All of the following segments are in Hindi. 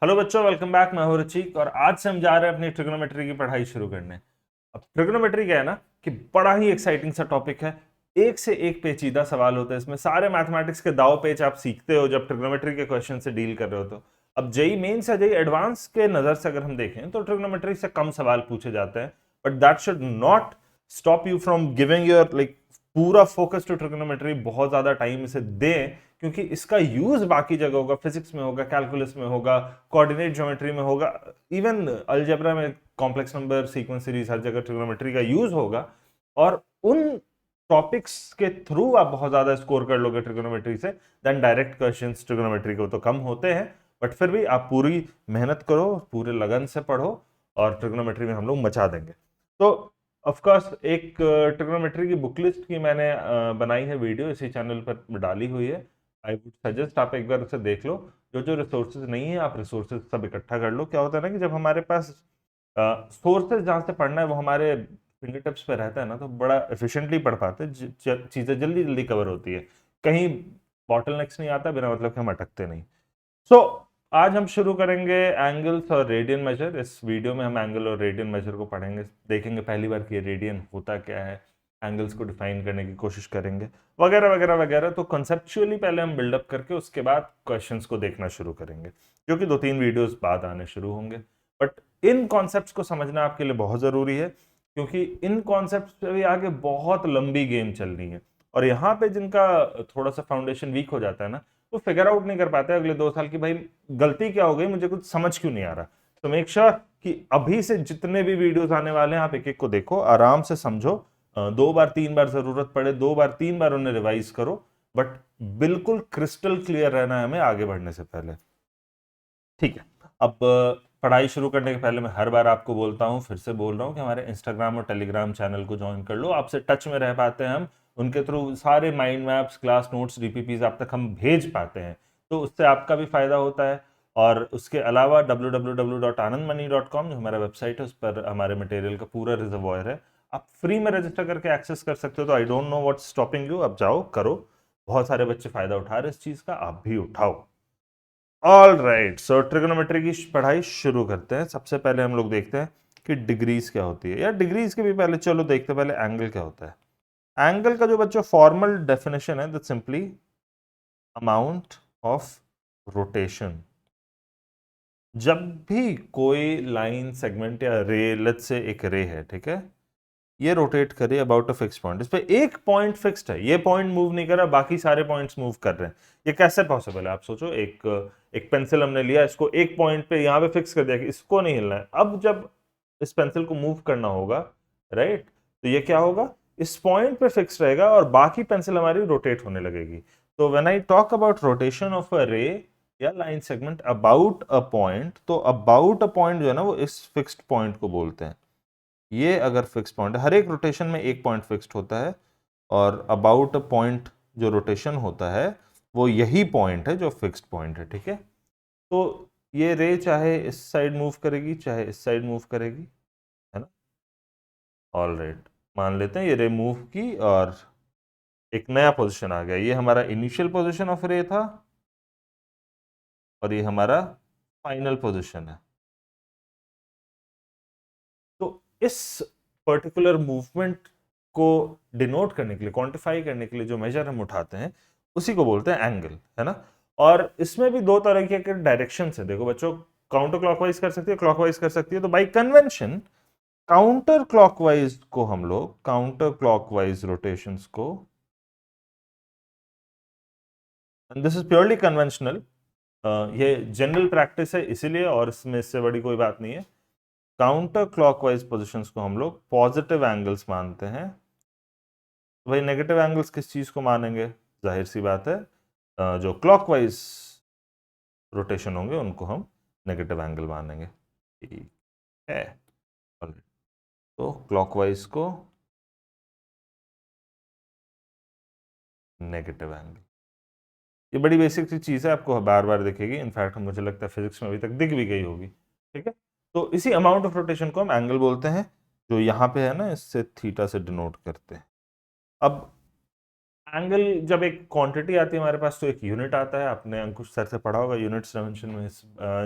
हेलो बच्चों, वेलकम बैक। मैं हूं रुचिक और आज से हम जा रहे हैं अपनी ट्रिग्नोमेट्री की पढ़ाई शुरू करने। अब ट्रिग्नोमेट्री क्या है ना कि बड़ा ही एक्साइटिंग सा टॉपिक है। एक से एक पेचीदा सवाल होते हैं इसमें। सारे मैथमेटिक्स के दाव पेच आप सीखते हो जब ट्रिग्नोमेट्री के क्वेश्चन से डील कर रहे हो। तो अब जेई मेंस या जेई एडवांस के नजर से अगर हम देखें तो ट्रिग्नोमेट्री से कम सवाल पूछे जाते हैं, but that should not stop you from giving your पूरा फोकस टू ट्रिग्नोमेट्री। बहुत ज्यादा टाइम इसे दें क्योंकि इसका यूज बाकी जगह होगा, फिजिक्स में होगा, कैलकुलस में होगा, कोऑर्डिनेट ज्योमेट्री में होगा, इवन अलजेब्रा में, कॉम्प्लेक्स नंबर, सीक्वेंस सीरीज, हर जगह ट्रिग्नोमेट्री का यूज होगा। और उन टॉपिक्स के थ्रू आप बहुत ज्यादा स्कोर कर लोगे ट्रिग्नोमेट्री से देन डायरेक्ट क्वेश्चंस। ट्रिग्नोमेट्री को तो कम होते हैं, बट फिर भी आप पूरी मेहनत करो, पूरे लगन से पढ़ो और ट्रिग्नोमेट्री में हम लोग मचा देंगे। तो ऑफ कोर्स एक ट्रिग्नोमेट्री की बुक लिस्ट की मैंने बनाई है वीडियो, इसी चैनल पर डाली हुई है। आई वुड सजेस्ट आप एक बार उसे देख लो। जो जो रिसोर्सेज नहीं है आप रिसोर्सेज सब इकट्ठा कर लो। क्या होता है ना कि जब हमारे पास सोर्सेज जहाँ से पढ़ना है वो हमारे फिंगर टिप्स पे रहता है ना, तो बड़ा एफिशिएंटली पढ़ पाते हैं, चीज़ें जल्दी जल्दी कवर होती है, कहीं बॉटलनेक्स नहीं आता, बिना मतलब के हम अटकते नहीं। सो आज हम शुरू करेंगे एंगल्स और रेडियन मेजर। इस वीडियो में हम एंगल और रेडियन मेजर को पढ़ेंगे, देखेंगे पहली बार कि रेडियन होता क्या है, एंगल्स को डिफाइन करने की कोशिश करेंगे, वगैरह वगैरह वगैरह। तो कंसेप्चुअली पहले हम बिल्डअप करके उसके बाद क्वेश्चंस को देखना शुरू करेंगे, जो कि 2-3 वीडियोस बाद आने शुरू होंगे। बट इन कॉन्सेप्ट्स को समझना आपके लिए बहुत ज़रूरी है क्योंकि इन कॉन्सेप्ट्स पे भी आगे बहुत लंबी गेम चलनी है। और यहाँ पे जिनका थोड़ा सा फाउंडेशन वीक हो जाता है ना, वो फिगर आउट नहीं कर पाते अगले 2 साल की, भाई गलती क्या हो गई, मुझे कुछ समझ क्यों नहीं आ रहा। तो मेक श्योर कि अभी से जितने भी वीडियोस आने वाले हैं आप एक एक को देखो, आराम से समझो, 2 बार 3 बार जरूरत पड़े 2 बार 3 बार उन्हें रिवाइज करो, बट बिल्कुल क्रिस्टल क्लियर रहना है हमें आगे बढ़ने से पहले। ठीक है। अब पढ़ाई शुरू करने के पहले मैं हर बार आपको बोलता हूँ, फिर से बोल रहा हूँ कि हमारे इंस्टाग्राम और टेलीग्राम चैनल को ज्वाइन कर लो। आपसे टच में रह पाते हैं हम, उनके थ्रू सारे mind maps, class notes, DPPs आप तक हम भेज पाते हैं, तो उससे आपका भी फायदा होता है। और उसके अलावा www.anandmoney.com जो हमारा वेबसाइट है, उस पर हमारे मटेरियल का पूरा रिजर्वॉयर है, आप फ्री में रजिस्टर करके एक्सेस कर सकते हो। तो I don't know what's stopping you, अब जाओ करो। बहुत सारे बच्चे फायदा उठा रहे इस चीज का, आप भी उठाओ। ऑल राइट, सो ट्रिग्नोमेट्री की पढ़ाई शुरू करते हैं। सबसे पहले हम लोग देखते हैं कि डिग्रीज क्या होती है, या डिग्रीज के भी पहले चलो देखते हैं पहले एंगल क्या होता है। एंगल का जो बच्चों फॉर्मल डेफिनेशन है, that simply amount of rotation. जब भी कोई लाइन, सेगमेंट या रे, लेट्स से एक रे है, ठीक है, ये रोटेट करे अबाउट अ फिक्स पॉइंट, इस पे एक पॉइंट फिक्स्ड है, ये पॉइंट मूव नहीं कर रहा, बाकी सारे पॉइंट्स मूव कर रहे हैं। ये कैसे पॉसिबल है आप सोचो। एक एक पेंसिल हमने लिया, इसको एक पॉइंट पे यहाँ पे फिक्स कर दिया कि इसको नहीं हिलना है। अब जब इस पेंसिल को मूव करना होगा, राइट, तो ये क्या होगा, इस पॉइंट पे फिक्स रहेगा और बाकी पेंसिल हमारी रोटेट होने लगेगी। तो when I talk about rotation of a रे या line segment about a point, तो अबाउट अ पॉइंट जो है ना, वो इस फिक्स्ड पॉइंट को बोलते हैं। ये अगर फिक्स पॉइंट है, हर एक रोटेशन में एक पॉइंट फिक्स्ड होता है, और अबाउट अ पॉइंट जो रोटेशन होता है वो यही पॉइंट है जो फिक्स्ड पॉइंट है, ठीक है। तो ये रे चाहे इस साइड मूव करेगी चाहे इस साइड मूव करेगी, है ना। ऑल राइट, मान लेते हैं ये रे मूव की और एक नया पोजीशन आ गया। ये हमारा इनिशियल पोजीशन ऑफ रे था और ये हमारा फाइनल पोजीशन है। तो इस पर्टिकुलर मूवमेंट को डिनोट करने के लिए, क्वांटिफाई करने के लिए जो मेजर हम उठाते हैं उसी को बोलते हैं एंगल, है ना। और इसमें भी 2 तरह के डायरेक्शन है, देखो बच्चों, काउंटर क्लॉकवाइज कर सकती है, क्लॉकवाइज कर सकती है। तो बाई कन्वेंशन काउंटर क्लॉकवाइज को हम लोग, काउंटर क्लॉकवाइज रोटेशंस को, दिस इज प्योरली कन्वेंशनल, ये जनरल प्रैक्टिस है इसीलिए, और इसमें इससे बड़ी कोई बात नहीं है। काउंटर क्लॉकवाइज पोजिशंस को हम लोग पॉजिटिव एंगल्स मानते हैं। भाई नेगेटिव एंगल्स किस चीज को मानेंगे, जाहिर सी बात है, जो क्लॉकवाइज रोटेशन होंगे उनको हम नेगेटिव एंगल मानेंगे, ठीक है। तो क्लॉकवाइज को नेगेटिव एंगल, ये बड़ी बेसिक सी चीज है, आपको बार बार दिखेगी, इनफैक्ट मुझे लगता है फिजिक्स में अभी तक दिख भी गई होगी, ठीक है। तो इसी अमाउंट ऑफ रोटेशन को हम एंगल बोलते हैं, जो यहाँ पे है ना, इससे थीटा से डिनोट करते हैं। अब एंगल जब एक क्वांटिटी आती है हमारे पास तो एक यूनिट आता है, आपने अंकुश सर से पढ़ा होगा यूनिट्स डायमेंशन में इस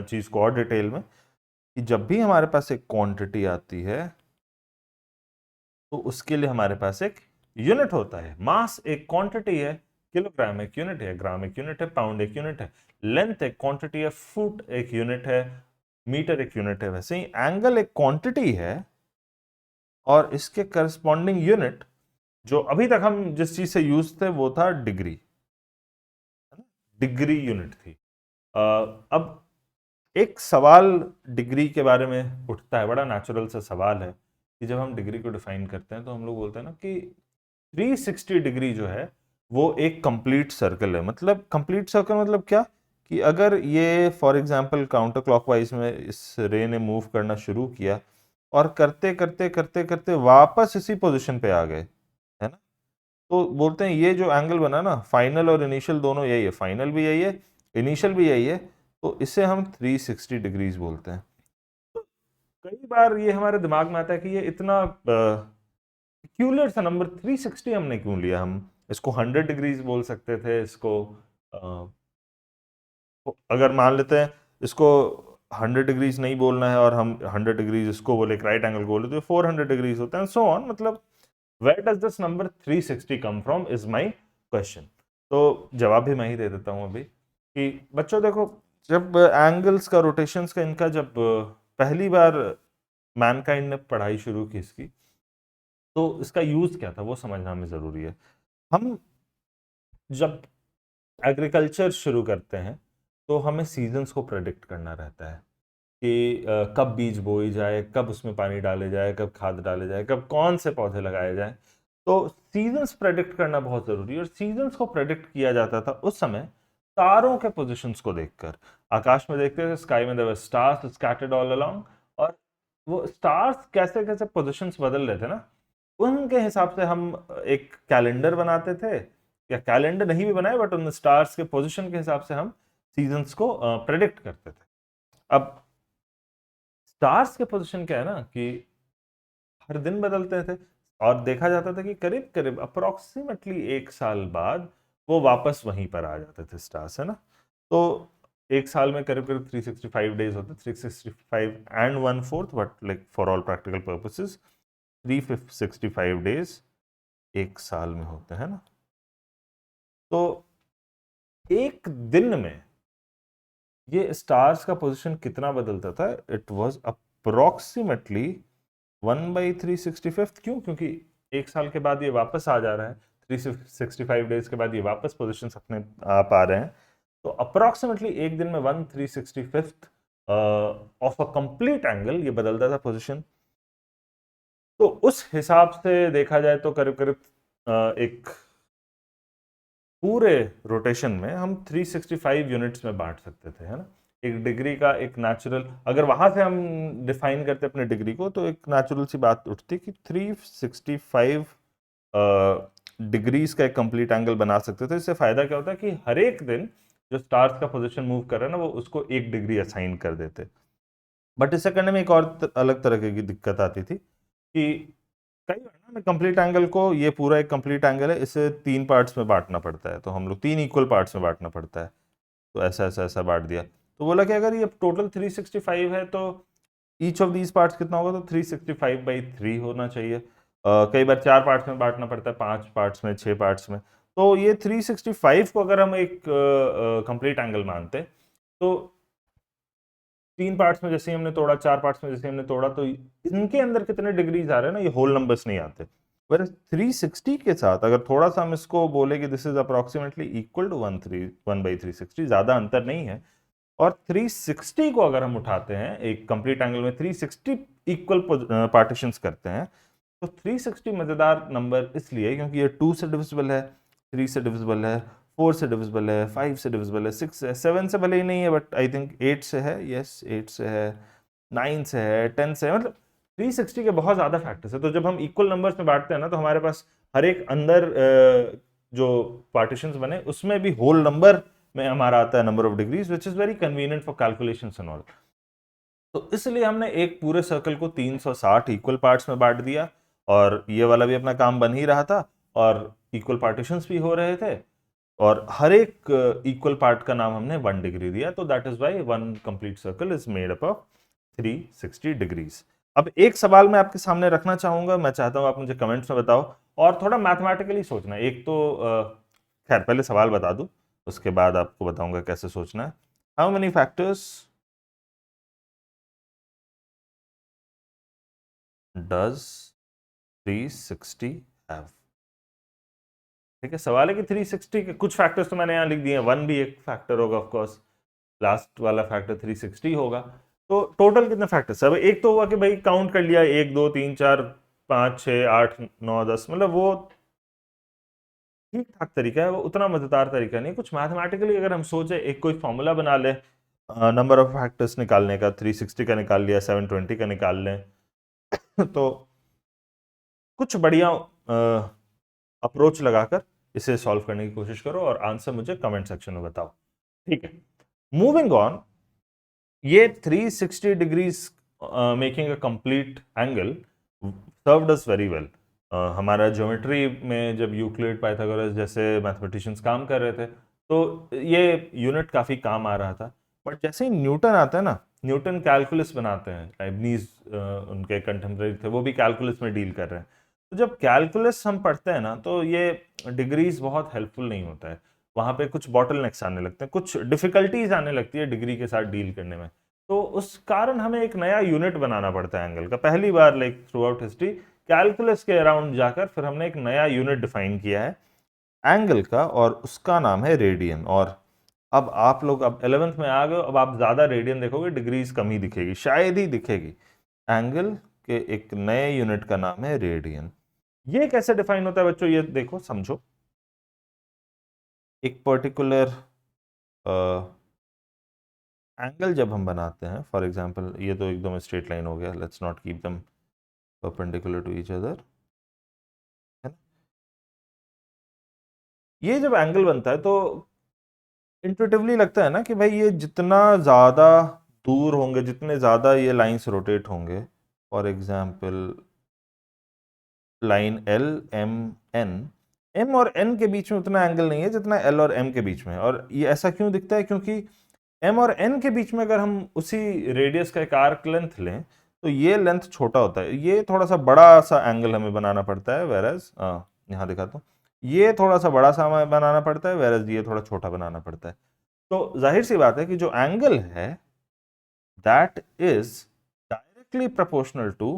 चीज को और डिटेल में, कि जब भी हमारे पास एक क्वांटिटी आती है तो उसके लिए हमारे पास एक यूनिट होता है। मास एक क्वांटिटी है, किलोग्राम एक यूनिट है, ग्राम एक यूनिट है, पाउंड एक यूनिट है, लेंथ एक क्वांटिटी है, फुट एक यूनिट है, मीटर एक यूनिट है। वैसे ही एंगल एक क्वांटिटी है और इसके करस्पॉन्डिंग यूनिट जो अभी तक हम जिस चीज से यूज थे वो था डिग्री, डिग्री यूनिट थी। अब एक सवाल डिग्री के बारे में उठता है, बड़ा नेचुरल सा सवाल है कि जब हम डिग्री को डिफाइन करते हैं तो हम लोग बोलते हैं ना कि 360 डिग्री जो है वो एक कंप्लीट सर्कल है। मतलब कंप्लीट सर्कल मतलब क्या, कि अगर ये फॉर एग्जांपल काउंटर क्लॉकवाइज में इस रे ने मूव करना शुरू किया और करते करते करते करते वापस इसी पोजीशन पे आ गए, है ना, तो बोलते हैं ये जो एंगल बना ना, फाइनल और इनिशियल दोनों यही है, फाइनल भी यही है, इनिशियल भी यही है, तो इसे हम 360 डिग्रीज बोलते हैं। तो कई बार ये हमारे दिमाग में आता है कि ये इतना पेक्यूलियर सा नंबर 360 हमने क्यों लिया, हम इसको 100 डिग्रीज बोल सकते थे, इसको अगर मान लेते हैं इसको 100 डिग्रीज नहीं बोलना है और हम 100 डिग्रीज इसको बोले, राइट एंगल बोले तो 400 डिग्रीज होता है, सो ऑन। मतलब where does this number 360 come from is my question। तो जवाब भी मैं ही दे देता हूं अभी कि बच्चों देखो, जब एंगल्स का, रोटेशंस का, इनका जब पहली बार मैनकाइंड ने पढ़ाई शुरू की इसकी, तो इसका यूज क्या था वो समझना हमें जरूरी है। हम जब एग्रीकल्चर शुरू करते हैं तो हमें सीजन्स को प्रेडिक्ट करना रहता है कि कब बीज बोई जाए, कब उसमें पानी डाले जाए, कब खाद डाले जाए, कब कौन से पौधे लगाए जाए। तो सीजन्स प्रेडिक्ट करना बहुत जरूरी है, और सीजन्स को प्रेडिक्ट किया जाता था उस समय तारों के पोजीशंस को देखकर। आकाश में देखते थे, स्काई में there were stars scattered all along, और वो स्टार्स कैसे कैसे पोजीशंस बदल रहे थे ना, उनके हिसाब से हम एक कैलेंडर बनाते थे, या कैलेंडर नहीं भी बनाए बट उन स्टार्स के पोजीशन के हिसाब से हम सीजन्स को प्रेडिक्ट करते थे। अब स्टार्स के पोजीशन क्या है ना कि हर दिन बदलते थे, और देखा जाता था कि करीब करीब अप्रोक्सीमेटली 1 साल बाद वो वापस वहीं पर आ जाते थे स्टार्स, है ना। तो एक साल में करीब करीब 365 डेज होते, 365 and 1/4, but like for all practical purposes 365 days एक साल में होते हैं ना। तो एक दिन में ये स्टार्स का पोजीशन कितना बदलता था, इट वाज अप्रोक्सीमेटली 1/365। क्यों? क्योंकि एक साल के बाद ये वापस आ जा रहा है, 365 डेज के बाद ये वापस पोजीशन अपने आप आ रहे हैं, तो अप्रोक्सीमेटली एक दिन में 1/365 ऑफ अ कंप्लीट एंगल ये बदलता था पोजीशन। तो उस हिसाब से देखा जाए तो करीब करीब एक पूरे रोटेशन में हम 365 यूनिट्स में बांट सकते थे, है ना। एक डिग्री का एक नेचुरल, अगर वहां से हम डिफाइन करते अपने डिग्री को, तो एक नेचुरल सी बात उठती कि 365 डिग्रीज का एक कंप्लीट एंगल बना सकते थे। इससे फायदा क्या होता है कि हर एक दिन जो स्टार्स का पोजीशन मूव कर रहा है ना, वो उसको 1 डिग्री असाइन कर देते। बट इसे करने में एक और अलग तरह की दिक्कत आती थी कि कई बार ना, मैं कंप्लीट एंगल को, ये पूरा एक कंप्लीट एंगल है, इसे 3 पार्ट्स में बांटना पड़ता है, तो हम लोग 3 इक्वल पार्ट्स में बांटना पड़ता है। तो ऐसा ऐसा ऐसा बांट दिया, तो बोला कि अगर ये टोटल 365 है तो ईच ऑफ दीज पार्ट्स कितना होगा, तो 365/3 होना चाहिए। कई बार 4 पार्ट्स में बांटना पड़ता है, 5 पार्ट्स में, 6 पार्ट्स में। तो ये 365 को अगर हम एक कंप्लीट एंगल मानते, तो 3 पार्ट्स में जैसे ही हमने तोड़ा, 4 पार्ट्स में जैसे हमने तोड़ा, तो इनके अंदर कितने डिग्रीज आ रहे हैं ना, ये होल नंबर्स नहीं आते। पर 360 के साथ अगर थोड़ा सा हम इसको बोले कि this is approximately equal to 1/360, ज्यादा अंतर नहीं है, और 360 को अगर हम उठाते हैं एक कंप्लीट एंगल में, 360 इक्वल पार्टीशंस करते हैं, तो 360 मजेदार नंबर इसलिए क्योंकि ये 2 से डिविजिबल है, 3 से डिविजिबल है, 4 से डिविजिबल है, 5 से डिविजिबल है, 6 से, 7 से भले ही नहीं है, बट आई थिंक 8 से है, यस 8 से है, 9 से है, 10 से है। मतलब 360 के बहुत ज्यादा फैक्टर्स है। तो जब हम इक्वल नंबर्स में बांटते हैं ना, तो हमारे पास हर एक अंदर जो पार्टीशंस बने उसमें भी होल नंबर में हमारा आता है number of degrees, which is very convenient for calculations and all. तो इसलिए हमने एक पूरे सर्कल को 360 इक्वल पार्ट्स में बांट दिया, और ये वाला भी अपना काम बन ही रहा था, और इक्वल पार्टीशंस भी हो रहे थे और हर एक इक्वल पार्ट का नाम हमने 1 डिग्री दिया, तो that is why one complete circle is made up of 360 degrees. अब एक सवाल मैं आपके सामने रखना चाहूंगा, मैं चाहता हूं आप मुझे कमेंट्स में बताओ और थोड़ा मैथमेटिकली सोचना। एक तो खैर पहले सवाल बता दूं, उसके बाद आपको बताऊंगा कैसे सोचना है। How many factors does 360 have? ठीक है, सवाल है कि 360 के कुछ फैक्टर्स तो मैंने यहाँ लिख दिए हैं, 1 भी एक फैक्टर होगा ऑफ कोर्स, लास्ट वाला फैक्टर 360 होगा। तो टोटल कितने फैक्टर्स? अब एक तो हुआ कि भाई काउंट कर लिया 1 2 3 4 5 6 8 9 10, मतलब वो ठीक ठाक तरीका है, वो उतना मजेदार तरीका नहीं। कुछ मैथमेटिकली अगर हम सोचे, एक कोई फॉर्मूला बना ले नंबर ऑफ फैक्टर्स निकालने का, 360 का निकाल लिया, 720 का निकाल लें तो कुछ बढ़िया अप्रोच लगाकर इसे सॉल्व करने की कोशिश करो और आंसर मुझे कमेंट सेक्शन में बताओ। ठीक है, मूविंग ऑन। ये 360 degrees making a complete angle served us very well. हमारा ज्योमेट्री में जब यूक्लिड, पाइथागोरस जैसे मैथमेटिशियंस काम कर रहे थे तो ये यूनिट काफी काम आ रहा था। बट जैसे ही न्यूटन आता है ना, न्यूटन कैलकुलस बनाते हैं, लाइबनीज उनके कंटेम्पररी थे, वो भी कैलकुलस में डील कर रहे हैं। तो जब कैलकुलस हम पढ़ते हैं ना, तो ये डिग्रीज बहुत हेल्पफुल नहीं होता है, वहां पे कुछ बॉटलनेक्स आने लगते हैं, कुछ डिफिकल्टीज आने लगती है डिग्री के साथ डील करने में। तो उस कारण हमें एक नया यूनिट बनाना पड़ता है एंगल का। पहली बार like throughout history calculus के अराउंड जाकर फिर हमने एक नया यूनिट डिफाइन किया है एंगल का, और उसका नाम है रेडियन। और अब आप लोग अब 11th में आ गए, अब आप ज्यादा रेडियन देखोगे, डिग्रीज कम ही दिखेगी, शायद ही दिखेगी। एंगल के एक नए यूनिट का नाम है रेडियन। ये कैसे डिफाइन होता है बच्चों, ये देखो समझो। एक पर्टिकुलर एंगल जब हम बनाते हैं, फॉर एग्जांपल ये तो एकदम स्ट्रेट लाइन हो गया, let's not keep them perpendicular to each other, है ना। ये जब एंगल बनता है तो इंट्यूटिवली लगता है ना कि भाई ये जितना ज्यादा दूर होंगे, जितने ज्यादा ये लाइंस रोटेट होंगे, for example line L M N, M और एन के बीच में उतना एंगल नहीं है जितना एल और एम के बीच में है। और ये ऐसा क्यों दिखता है? क्योंकि एम और एन के बीच में अगर हम उसी रेडियस का एक आर्क लेंथ लें तो ये लेंथ छोटा होता है, ये थोड़ा सा बड़ा सा एंगल हमें बनाना पड़ता है, वेरएज यहाँ दिखाता हूँ, ये थोड़ा सा बड़ा सा हमें बनाना पड़ता है, वेरएज ये थोड़ा छोटा बनाना पड़ता है। तो जाहिर सी बात है कि जो एंगल है that is directly proportional to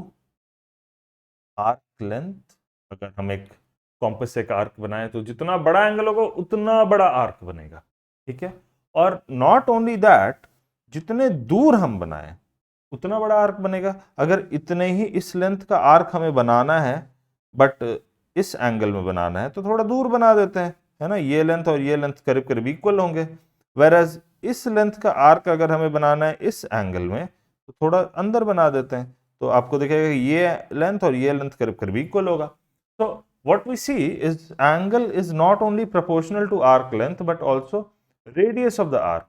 arc length. अगर हम एक कॉम्पस से एक आर्क बनाए तो जितना बड़ा एंगल होगा उतना बड़ा आर्क बनेगा, ठीक है। और नॉट ओनली दैट, जितने दूर हम बनाए उतना बड़ा आर्क बनेगा। अगर इतने ही इस लेंथ का आर्क हमें बनाना है बट इस एंगल में बनाना है तो थोड़ा दूर बना देते हैं, है ना। ये लेंथ और ये लेंथ करीब करीब इक्वल होंगे, वेरएज इस लेंथ का आर्क अगर हमें बनाना है इस एंगल में तो थोड़ा अंदर बना देते हैं, तो आपको दिखेगा ये लेंथ और ये लेंथ करीब करीब इक्वल होगा। तो what we see is angle is not only proportional to arc length but also radius of the arc,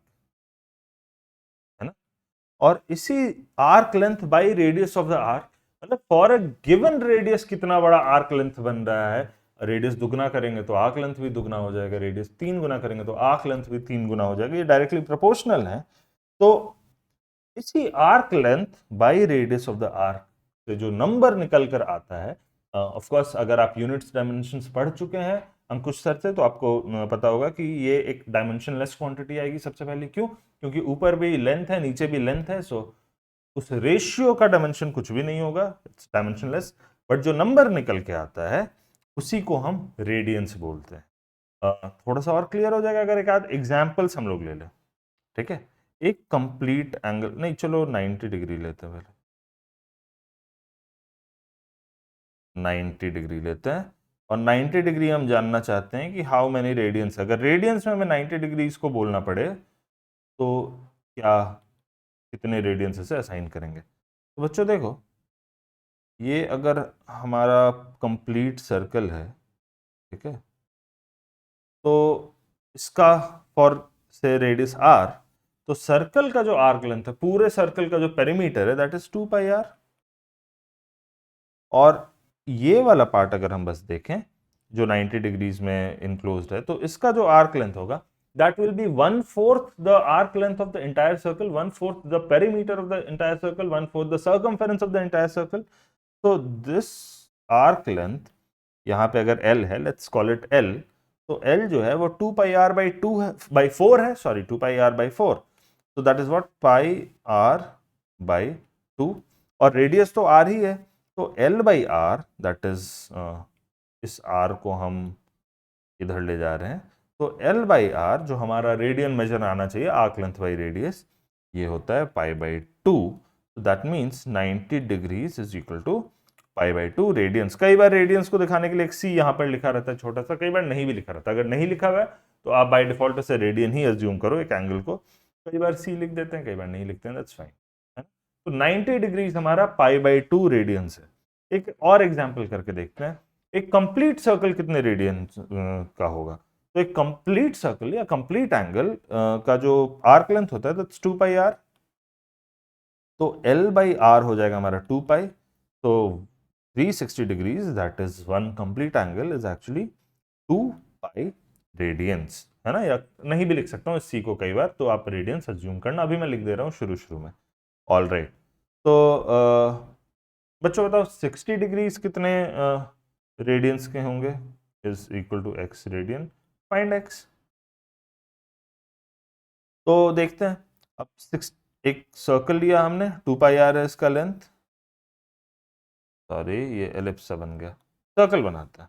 है ना। और इसी arc length by radius of the arc, मतलब फॉर अ गिवन रेडियस कितना बड़ा आर्क लेंथ बन रहा है, रेडियस दुगना करेंगे तो आर्क लेंथ भी दुगना हो जाएगा, रेडियस 3 गुना करेंगे तो आर्क लेंथ भी 3 गुना हो जाएगा, ये डायरेक्टली प्रोपोर्शनल है। तो इसी arc length by radius of the arc से जो नंबर निकल कर आता है, ऑफ कोर्स अगर आप यूनिट्स डायमेंशंस पढ़ चुके हैं अंकुश सर से तो आपको पता होगा कि ये एक डायमेंशनलेस क्वांटिटी आएगी सबसे पहले। क्यों? क्योंकि ऊपर भी लेंथ है नीचे भी लेंथ है, सो उस रेशियो का डायमेंशन कुछ भी नहीं होगा, इट्स डायमेंशनलेस। बट जो नंबर निकल के आता है उसी को हम रेडियंस बोलते हैं। थोड़ा सा और क्लियर हो जाएगा अगर एक आध एग्जाम्पल्स हम लोग ले लें, ठीक है। एक कंप्लीट एंगल, नहीं चलो 90 डिग्री लेते हैं, पहले 90 डिग्री लेते हैं। और 90 डिग्री हम जानना चाहते हैं कि हाउ मेनी रेडियंस। अगर रेडियंस में हमें 90 डिग्री इसको बोलना पड़े तो क्या कितने रेडियंस से असाइन करेंगे? तो बच्चों देखो, ये अगर हमारा कंप्लीट सर्कल है, ठीक है, तो इसका फॉर से रेडियस आर, तो सर्कल का जो आर्क लेंथ है, पूरे सर्कल का जो पेरीमीटर है दैट इज 2 पाई आर। और ये वाला पार्ट अगर हम बस देखें जो 90 डिग्रीज में इनक्लोज्ड है, तो इसका जो आर्क लेंथ होगा that will be 1/4 the arc length of the entire circle, 1/4 the perimeter of the entire circle, 1/4 the circumference of the entire circle. So this arc length, यहाँ पे अगर L है, let's call it L, तो L जो है वो 2 pi r by 2 है, by 4 है, sorry 2 pi r by 4. So that is what pi r by 2, और रेडियस तो r ही है, तो L by r that is इस r को हम इधर ले जा रहे हैं, तो L बाई आर जो हमारा रेडियन मेजर आना चाहिए, आर्क लेंथ बाई रेडियस, ये होता है pi by 2. That means 90 degrees is equal to pi by 2 radians. कई बार रेडियंस को दिखाने के लिए एक सी यहाँ पर लिखा रहता है छोटा सा, कई बार नहीं भी लिखा रहता. अगर नहीं लिखा हुआ है तो आप बाय डिफॉल्ट से रेडियन ही अज्यूम करो एक एंगल को. कई बार सी लिख देते हैं, कई बार नहीं लिखते हैं, दैट्स फाइन. तो 90 डिग्रीज हमारा पाई बाई 2 रेडियंस है. एक और एग्जाम्पल करके देखते हैं, एक कंप्लीट सर्कल कितने रेडियन का होगा. तो एक कंप्लीट सर्कल या कंप्लीट एंगल का जो आर्क लेंथ होता है दैट्स 2 पाई आर. तो L बाई आर हो जाएगा हमारा 2 पाई. तो 360 degrees that is one complete angle is actually 2 pi radiance, है ना. या नहीं भी लिख सकता हूँ इस सी को कई बार, तो आप रेडियंस अज्यूम करना. अभी मैं लिख दे रहा हूँ शुरू में. All right. तो बच्चों बताओ 60 डिग्रीज कितने रेडियंस के होंगे, is equal to x radian. Find x. तो देखते हैं. अब एक सर्कल लिया हमने, 2 पाई आर है इसका लेंथ, सॉरी ये एलिप्स सा बन गया, सर्कल बनाते हैं.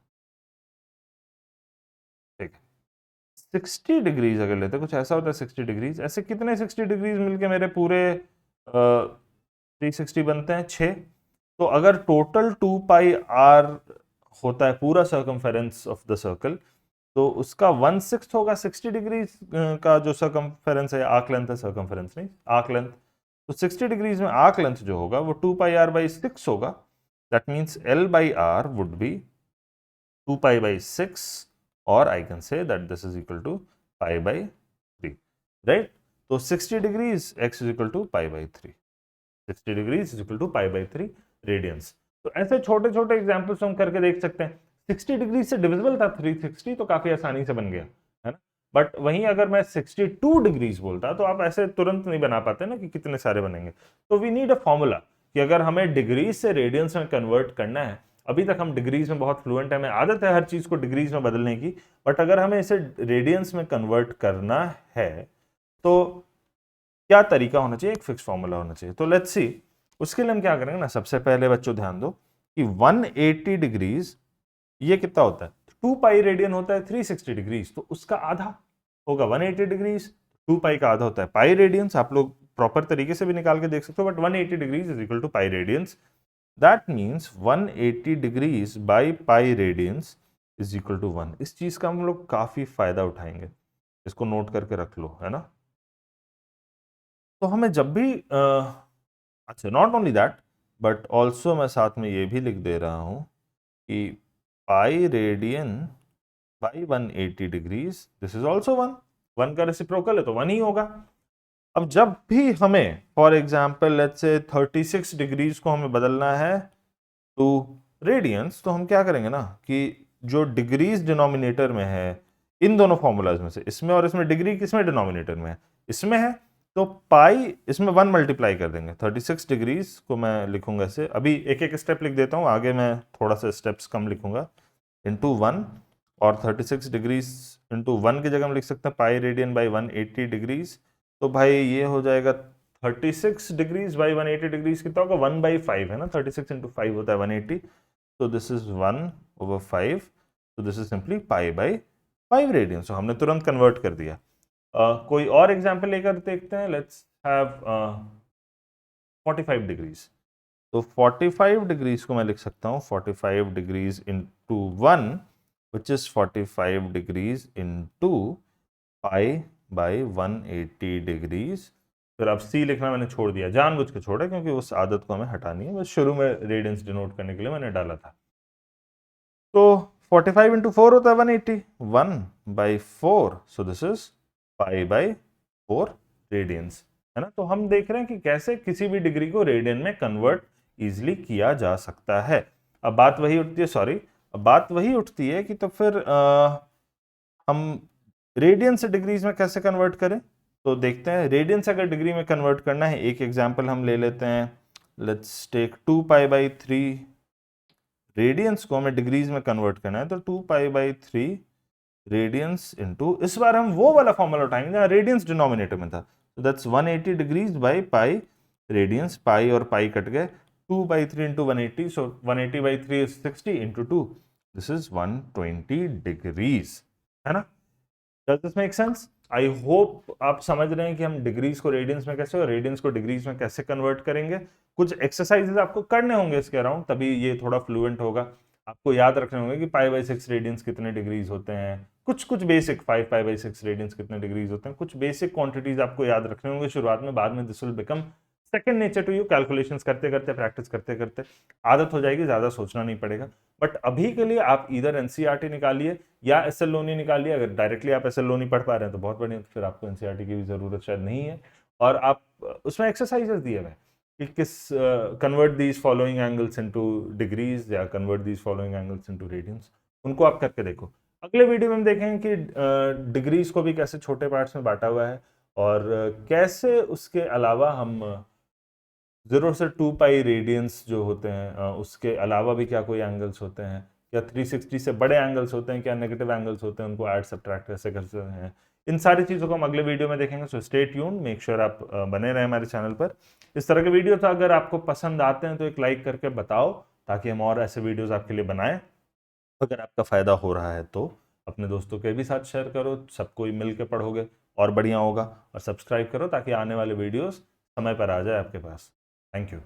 ठीक है. 60 डिग्रीज अगर लेते, कुछ ऐसा होता है 60 डिग्रीज. ऐसे कितने 60 डिग्रीज मिलके मेरे पूरे 360 बनते हैं? 6. तो अगर टोटल 2 पाई आर होता है पूरा सर्कमफेरेंस ऑफ द सर्कल, तो उसका 1/6 होगा 60 डिग्रीज का जो सर्कमफेरेंस है. आर्क लेंथ है, सर्कमफेरेंस नहीं, आर्क लेंथ. तो 60 डिग्रीज में आर्क लेंथ जो होगा वो 2 पाई आर बाई 6 होगा. That means L by R would be 2 pi by 6, और I can say that this is equal to pi by 3, right. तो 60 degrees x is equal to pi by 3, 60 degrees is equal to pi by 3 radians. तो ऐसे छोटे छोटे एग्जाम्पल्स हम करके देख सकते हैं. 60 डिग्री से डिविजिबल था 360, तो काफी आसानी से बन गया, है ना. बट वहीं अगर मैं 62 डिग्रीज बोलता तो आप ऐसे तुरंत नहीं बना पाते ना कि कितने सारे बनेंगे. तो वी नीड अ फॉर्मूला कि अगर हमें डिग्रीज से रेडियंस में कन्वर्ट करना है. अभी तक हम डिग्रीज में बहुत फ्लुएंट है, हमें आदत है हर चीज को डिग्रीज में बदलने की, बट अगर हमें इसे रेडियंस में कन्वर्ट करना है तो क्या तरीका होना चाहिए? एक फिक्स फॉर्मूला होना चाहिए. तो लेट्स सी. उसके लिए हम क्या करेंगे ना, सबसे पहले बच्चों ध्यान दो कि 180 डिग्रीज ये कितना होता है? 2 पाई रेडियन होता है 360 डिग्रीज, तो उसका आधा होगा 180 डिग्रीज. 2 पाई का आधा होता है पाई रेडियंस. आप लोग प्रॉपर तरीके से भी निकाल के देख सकते हो, but 180 degrees is equal to pi radians. That means 180 degrees by pi radians is equal to 1. इस चीज का हम लोग काफी फायदा उठाएंगे, इसको नोट करके रख लो, है ना. तो हमें जब भी अच्छा, not only that but also मैं साथ में ये भी लिख दे रहा हूं कि pi radian by 180 degrees this is also 1. 1 का रेसिप्रोकल है तो 1 ही होगा. अब जब भी हमें for example let's say 36 degrees को हमें बदलना है टू रेडियंस, तो हम क्या करेंगे ना कि जो डिग्रीज डिनोमिनेटर में है इन दोनों फॉर्मूलाज में से, इसमें और इसमें, डिग्री किसमें डिनोमिनेटर में है? इसमें है. तो पाई इसमें 1 मल्टीप्लाई कर देंगे. 36 डिग्रीज को मैं लिखूंगा ऐसे. अभी एक एक स्टेप लिख देता हूँ, आगे मैं थोड़ा सा स्टेप्स कम लिखूंगा. इंटू 1, और 36 डिग्रीज इंटू 1 की जगह हम लिख सकते हैं पाई रेडियन बाई 180 डिग्रीज. तो भाई ये हो जाएगा 36 डिग्रीज बाई 180 डिग्रीज कितना होगा? 1/5 है ना. 36 इंटू 5 होता है 180. तो दिस इज 1/5. तो this is simply pi by 5 radian. So हमने तुरंत कन्वर्ट कर दिया. कोई और एग्जाम्पल लेकर देखते हैं. Let's have 45 degrees. तो 45 डिग्रीज को मैं लिख सकता हूँ 45 degrees into 1 which is 45 degrees into pi by 180 degrees. फिर अब सी लिखना मैंने छोड़ दिया, जानबूझ के छोड़ा क्योंकि उस आदत को हमें हटानी है. बस शुरू में रेडियंस डिनोट करने के लिए मैंने डाला था. तो 45 इंटू 4 होता है 180. 1/4. So this is pi by 4 radians, है ना. तो हम देख रहे हैं कि कैसे किसी भी डिग्री को रेडियन में कन्वर्ट इजिली किया जा सकता है. अब बात वही उठती है, सॉरी, अब बात वही उठती है कि तो फिर हम रेडियन से डिग्रीज में कैसे कन्वर्ट करें। तो देखते हैं, रेडियन से अगर डिग्री में कन्वर्ट करना है, एक एग्जांपल हम ले लेते हैं। लेट्स टेक 2π/3 रेडियंस को हमें डिग्रीज में कन्वर्ट करना है, तो 2π/3 रेडियंस इनटू, इस बार हम वो वाला फॉर्मूला उठाएंगे जहां रेडियंस डिनोमिनेटर में था, तो that's 180 degrees by pi radians, pi और पाई कट गए, 2/3 into 180, so 180/3 is 60 into 2, this is 120 degrees, है ना। Does this make sense? I hope आप समझ रहे हैं कि हम डिग्रीज को रेडियंस में कैसे और रेडियंस को डिग्रीज में कैसे कन्वर्ट करेंगे। कुछ एक्सरसाइजेस आपको करने होंगे इसके अराउंड, तभी ये थोड़ा फ्लुएंट होगा। आपको याद रखने होंगे कि π/6 रेडियंस कितने डिग्रीज होते हैं, कुछ बेसिक 5π/6 रेडियंस कितने डिग्रीज होते हैं, कुछ बेसिक क्वांटिटीज आपको याद रखने होंगे शुरुआत में, बाद में this will become second nature to you. Calculations करते करते, प्रैक्टिस करते करते आदत हो जाएगी, ज्यादा सोचना नहीं पड़ेगा। बट अभी के लिए आप इधर एनसीईआरटी निकालिए या एसएल लोनी निकालिए। अगर डायरेक्टली आप एसएल लोनी पढ़ पा रहे हैं तो बहुत बढ़िया, तो फिर आपको एनसीईआरटी की भी जरूरत शायद नहीं है। और आप उसमें एक्सरसाइजेस दिए हुए कि किस convert these following angles into degrees या convert these following angles into radians, उनको आप करके देखो। अगले वीडियो में हम देखेंगे कि डिग्रीज को भी कैसे छोटे पार्ट्स में बांटा हुआ है और कैसे उसके अलावा हम 0 से 2π रेडियंस जो होते हैं उसके अलावा भी क्या कोई एंगल्स होते हैं, या 360 से बड़े एंगल्स होते हैं, क्या नेगेटिव एंगल्स होते हैं, उनको ऐड सब्ट्रैक्ट कैसे करते हैं। इन सारी चीज़ों को हम अगले वीडियो में देखेंगे। So stay tuned, make sure आप बने रहें हमारे चैनल पर। इस तरह के वीडियो था अगर आपको पसंद आते हैं तो एक लाइक करके बताओ, ताकि हम और ऐसे वीडियोस आपके लिए बनाएं। अगर आपका फायदा हो रहा है तो अपने दोस्तों के भी साथ शेयर करो, सबको ही मिल के पढ़ोगे और बढ़िया होगा। और सब्सक्राइब करो ताकि आने वाले वीडियोस समय पर आ जाए आपके पास। Thank you.